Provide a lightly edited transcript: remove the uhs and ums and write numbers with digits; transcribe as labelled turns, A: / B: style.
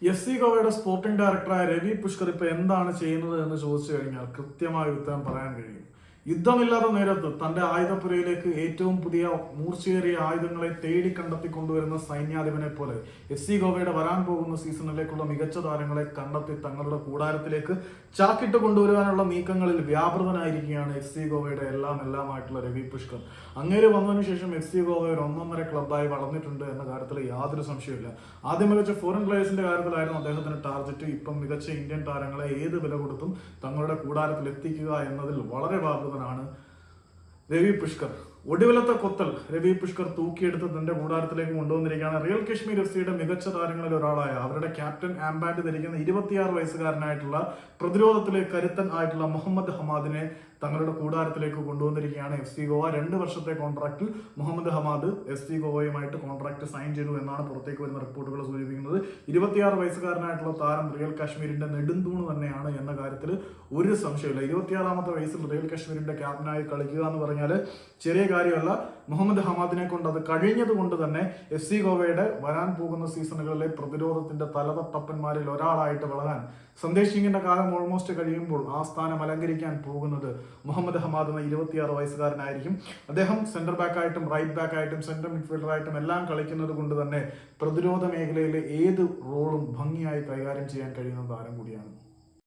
A: FC ഗോവയുടെ sporting ഡയറക്ടറായ രവി പുഷ്കർ ഇപ്പൊ എന്താണ് ചെയ്യുന്നത് എന്ന് ചോദിച്ചു കഴിഞ്ഞാൽ കൃത്യമായ ഉത്തരം പറയാൻ കഴിയും. യുദ്ധമില്ലാത്ത നേരത്ത് തന്റെ ആയുധപ്പുരയിലേക്ക് ഏറ്റവും പുതിയ മൂർച്ചയേറിയ ആയുധങ്ങളെ തേടി കണ്ടെത്തി കൊണ്ടുവരുന്ന സൈന്യാധിപനെ പോലെ FC ഗോവയുടെ വരാൻ പോകുന്ന സീസണിലേക്കുള്ള മികച്ച താരങ്ങളെ കണ്ടെത്തി തങ്ങളുടെ കൂടാരത്തിലേക്ക് ചാക്കിട്ട് കൊണ്ടുവരാനുള്ള നീക്കങ്ങളിൽ വ്യാപൃതനായിരിക്കുകയാണ് FC ഗോവയുടെ എല്ലാമായിട്ടുള്ള രവി പുഷ്കർ. അങ്ങേര് വന്നതിനു ശേഷം FC ഗോവ ഒരു ഒന്നൊന്നര ക്ലബ്ബായി വളർന്നിട്ടുണ്ട് എന്ന കാര്യത്തിൽ യാതൊരു സംശയമില്ല. ആദ്യം മികച്ച ഫോറിൻ പ്ലേയേഴ്സിന്റെ കാര്യത്തിലായിരുന്നു അദ്ദേഹത്തിന്റെ ടാർഗറ്റ്. ഇപ്പം മികച്ച ഇന്ത്യൻ താരങ്ങളെ ഏത് വില കൊടുത്തും തങ്ങളുടെ കൂടാരത്തിൽ എത്തിക്കുക എന്നതിൽ വളരെ ബാധ്യതനാണ് രവി പുഷ്കർ. ഒടുവിലത്തെ കൊത്തൽ രവി പുഷ്കർ തൂക്കിയെടുത്ത് തന്റെ കൂടാരത്തിലേക്ക് കൊണ്ടുവന്നിരിക്കുകയാണ്. റിയൽ കശ്മീർ FC മികച്ച താരങ്ങളിൽ ഒരാളായ അവരുടെ ക്യാപ്റ്റൻ ആംബാൻഡ് ധരിക്കുന്ന 26 വയസ്സുകാരനായിട്ടുള്ള പ്രതിരോധത്തിലെ കരുത്തൻ ആയിട്ടുള്ള മുഹമ്മദ് ഹമാദിനെ തങ്ങളുടെ കൂടാരത്തിലേക്ക് കൊണ്ടുവന്നിരിക്കുകയാണ് FC ഗോവ. 2 വർഷത്തെ കോൺട്രാക്റ്റിൽ മുഹമ്മദ് ഹമാദ് FC ഗോവയുമായിട്ട് കോൺട്രാക്ട് സൈൻ ചെയ്തു എന്നാണ് പുറത്തേക്ക് വരുന്ന റിപ്പോർട്ടുകൾ സൂചിപ്പിക്കുന്നത്. 26 വയസ്സുകാരനായിട്ടുള്ള താരം റിയൽ കാശ്മീരിന്റെ നെടുന്തൂണ് തന്നെയാണ് എന്ന കാര്യത്തിൽ ഒരു സംശയമില്ല. 26-ാമത്തെ വയസ്സിൽ റിയൽ കാശ്മീരിന്റെ ക്യാപ്റ്റനായി കളിക്കുക എന്ന് പറഞ്ഞാൽ ചെറിയ കാര്യമല്ല. മുഹമ്മദ് ഹമാദിനെ കൊണ്ട് അത് കഴിഞ്ഞത് കൊണ്ട് തന്നെ FC ഗോവയുടെ വരാൻ പോകുന്ന സീസണുകളിലെ പ്രതിരോധത്തിന്റെ തലതട്ടപ്പന്മാരിൽ ഒരാളായിട്ട് വളരാൻ സന്ദേശ് സിംഗിന്റെ കാലം ഓൾമോസ്റ്റ് കഴിയുമ്പോൾ ആ സ്ഥാനം അലങ്കരിക്കാൻ പോകുന്നത് മുഹമ്മദ് ഹമാദ് എന്ന 26 വയസ്സുകാരനായിരിക്കും. അദ്ദേഹം സെന്റർ ബാക്കായിട്ടും റൈറ്റ് ബാക്കായിട്ടും സെന്റർ മിഡ്ഫീൽഡറായിട്ടും എല്ലാം കളിക്കുന്നത് കൊണ്ട് തന്നെ പ്രതിരോധ മേഖലയിലെ ഏത് റോളും ഭംഗിയായി കൈകാര്യം ചെയ്യാൻ കഴിയുന്ന താരം കൂടിയാണ്.